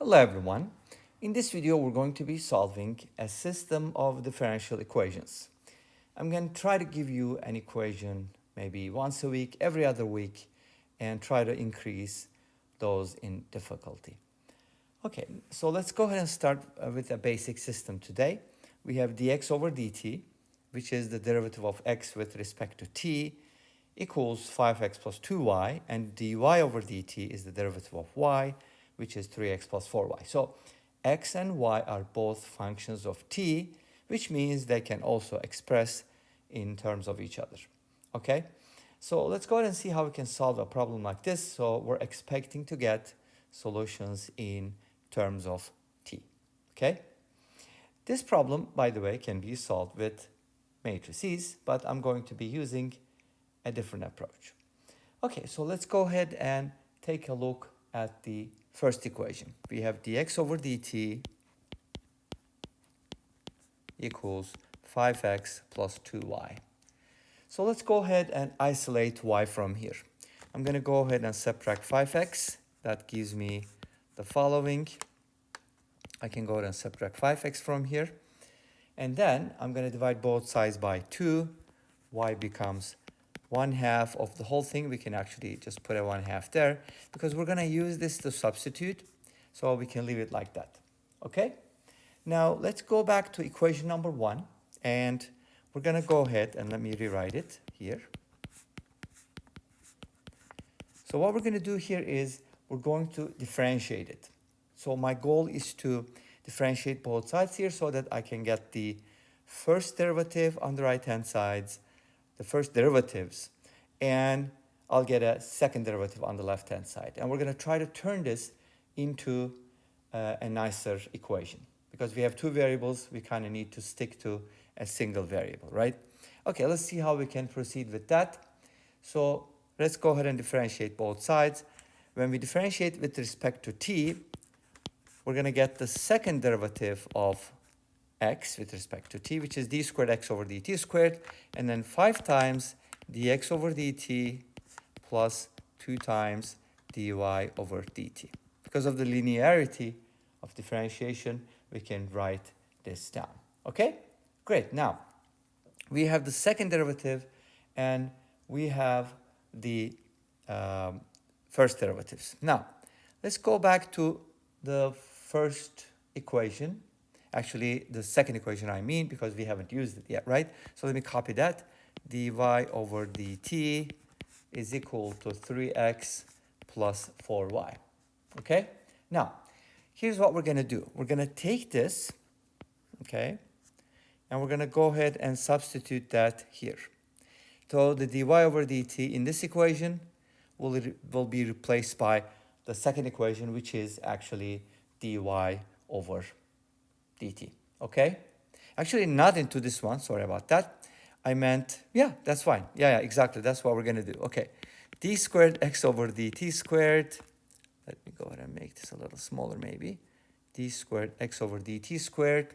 Hello everyone. In this video we're going to be solving a system of differential equations. I'm going to try to give you an equation maybe once a week, every other week, and try to increase those in difficulty. Okay, so let's go ahead and start with a basic system today. We have dx over dt, which is the derivative of x with respect to t, equals 5x plus 2y, and dy over dt is the derivative of y, which is 3x plus 4y. So x and y are both functions of t, which means they can also express in terms of each other. Okay, so let's go ahead and see how we can solve a problem like this. So we're expecting to get solutions in terms of t. Okay, this problem, by the way, can be solved with matrices, but I'm going to be using a different approach. Okay, so let's go ahead and take a look at the first equation. We have dx over dt equals 5x plus 2y. So let's go ahead and isolate y from here. I'm going to go ahead and subtract 5x. That gives me the following. I can go ahead and subtract 5x from here. And then I'm going to divide both sides by 2. Y becomes 1/2 of the whole thing. We can actually just put a 1/2 there because we're going to use this to substitute. So we can leave it like that. Okay? Now let's go back to equation number 1. And we're going to go ahead and let me rewrite it here. So what we're going to do here is we're going to differentiate it. So my goal is to differentiate both sides here so that I can get the first derivative on the right-hand sides, the first derivatives, and I'll get a second derivative on the left-hand side. And we're going to try to turn this into a nicer equation. Because we have two variables, we kind of need to stick to a single variable, right? Okay, let's see how we can proceed with that. So let's go ahead and differentiate both sides. When we differentiate with respect to t, we're going to get the second derivative of x with respect to t, which is d squared x over dt squared, and then 5 times dx over dt plus 2 times dy over dt. Because of the linearity of differentiation, we can write this down. Okay? Great. Now, we have the second derivative, and we have the first derivatives. Now, let's go back to the first equation. Actually, the second equation I mean, because we haven't used it yet, right? So let me copy that. dy over dt is equal to 3x plus 4y. Okay? Now, here's what we're going to do. We're going to take this, okay, and we're going to go ahead and substitute that here. So the dy over dt in this equation will be replaced by the second equation, which is actually dy over dt. Okay? Actually, not into this one. Sorry about that. I meant, yeah, that's fine. Yeah, exactly. That's what we're going to do. Okay. d squared x over dt squared. Let me go ahead and make this a little smaller maybe. d squared x over dt squared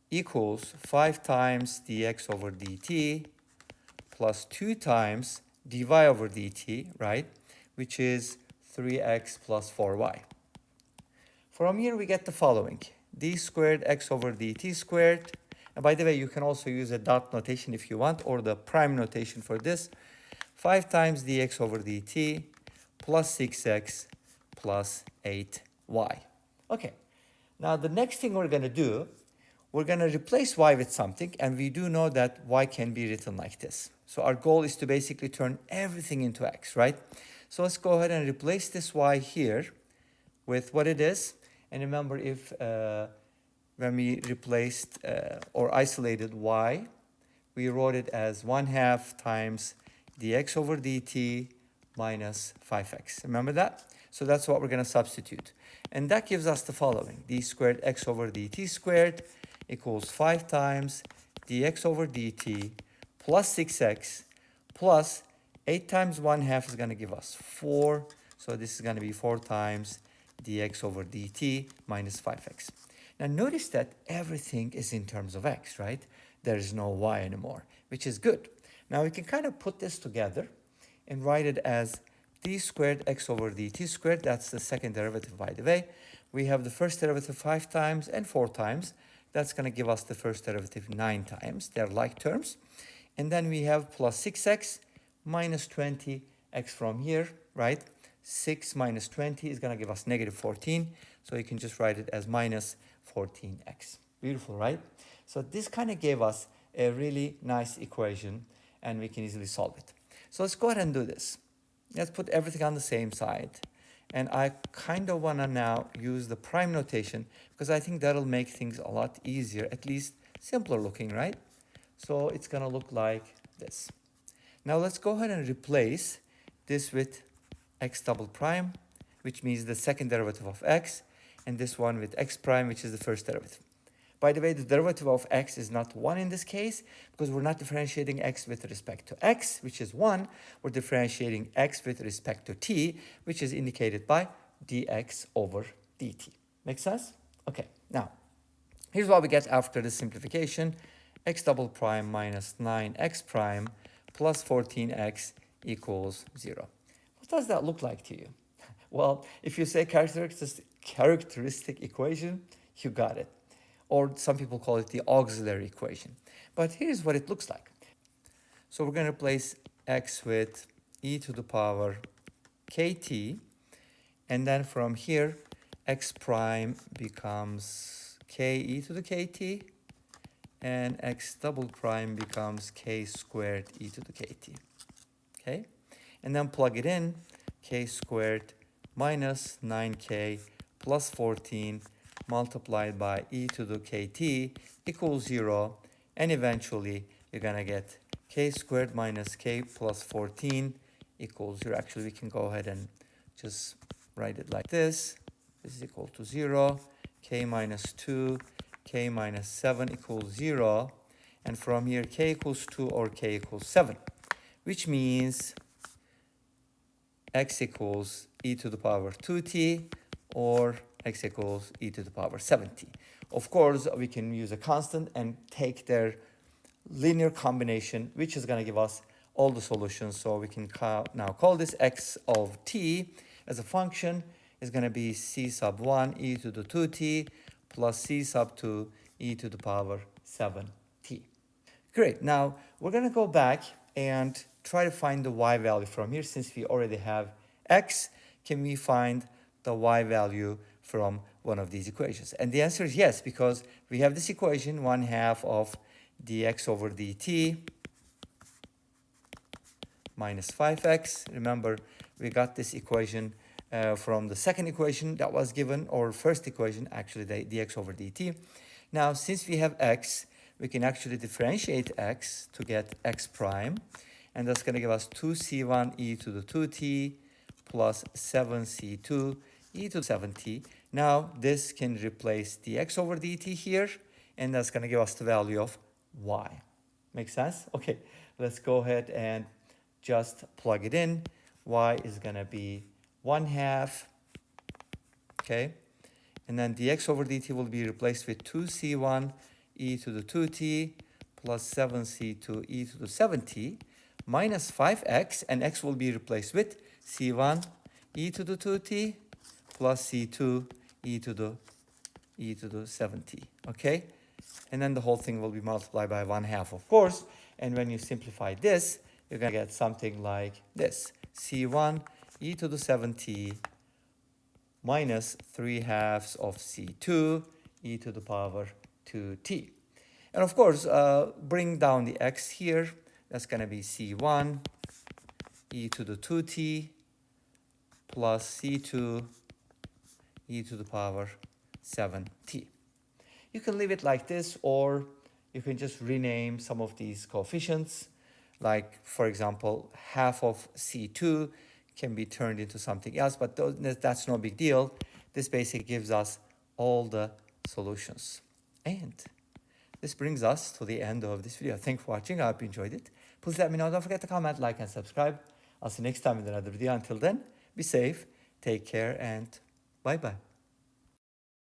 equals 5 times dx over dt plus 2 times dy over dt, right? Which is 3x plus 4y. From here we get the following. d squared x over dt squared. And by the way, you can also use a dot notation if you want, or the prime notation for this. 5 times dx over dt plus 6x plus 8y. Okay, now the next thing we're going to do, we're going to replace y with something, and we do know that y can be written like this. So our goal is to basically turn everything into x, right? So let's go ahead and replace this y here with what it is. And remember, if when we replaced or isolated y, we wrote it as 1/2 times dx over dt minus 5x. Remember that? So that's what we're going to substitute. And that gives us the following. d squared x over dt squared equals 5 times dx over dt plus 6x plus 8 times 1/2 is going to give us 4. So this is going to be 4 times dx over dt minus 5x. Now notice that everything is in terms of x, right? There is no y anymore, which is good. Now we can kind of put this together and write it as d squared x over dt squared. That's the second derivative, by the way. We have the first derivative 5 times and 4 times. That's going to give us the first derivative 9 times. They're like terms. And then we have plus 6x minus 20x from here, right? 6 minus 20 is going to give us negative 14. So you can just write it as minus 14x. Beautiful, right? So this kind of gave us a really nice equation, and we can easily solve it. So let's go ahead and do this. Let's put everything on the same side. And I kind of want to now use the prime notation because I think that'll make things a lot easier, at least simpler looking, right? So it's going to look like this. Now let's go ahead and replace this with x double prime, which means the second derivative of x, and this one with x prime, which is the first derivative. By the way, the derivative of x is not 1 in this case because we're not differentiating x with respect to x, which is 1. We're differentiating x with respect to t, which is indicated by dx over dt. Make sense? Okay, now, here's what we get after the simplification. X double prime minus 9x prime plus 14x equals 0. What does that look like to you? Well, if you say characteristic equation, you got it. Or some people call it the auxiliary equation. But here's what it looks like. So we're going to replace x with e to the power kt. And then from here, x prime becomes k e to the kt. And x double prime becomes k squared e to the kt. Okay? And then plug it in, k squared minus 9k plus 14 multiplied by e to the kt equals 0. And eventually, you're going to get k squared minus k plus 14 equals 0. Actually, we can go ahead and just write it like this. This is equal to 0. K minus 2, k minus 7 equals 0. And from here, k equals 2 or k equals 7, which means x equals e to the power 2t or x equals e to the power 7t. Of course, we can use a constant and take their linear combination, which is going to give us all the solutions. So we can now call this x of t as a function is going to be c sub 1 e to the 2t plus c sub 2 e to the power 7t. Great. Now, we're going to go back and try to find the y value from here. Since we already have x, can we find the y value from one of these equations? And the answer is yes, because we have this equation, 1/2 of dx over dt minus 5x. Remember, we got this equation from the second equation that was given, or first equation, actually, the dx over dt. Now, since we have x, we can actually differentiate x to get x prime. And that's going to give us 2c1 e to the 2t plus 7c2 e to the 7t. Now, this can replace dx over dt here, and that's going to give us the value of y. Make sense? Okay, let's go ahead and just plug it in. Y is going to be 1/2, okay? And then dx over dt will be replaced with 2c1 e to the 2t plus 7c2 e to the 7t minus 5x, and x will be replaced with c1 e to the 2t plus c2 e to the 7t, okay? And then the whole thing will be multiplied by 1/2, of course. And when you simplify this, you're going to get something like this. c1 e to the 7t minus 3/2 of c2 e to the power 2t. And of course, bring down the x here. That's going to be c1 e to the 2t plus c2 e to the power 7t. You can leave it like this, or you can just rename some of these coefficients. Like, for example, 1/2 of c2 can be turned into something else, but that's no big deal. This basically gives us all the solutions. And this brings us to the end of this video. Thanks for watching. I hope you enjoyed it. Please let me know. Don't forget to comment, like, and subscribe. I'll see you next time in another video. Until then, be safe, take care, and bye-bye.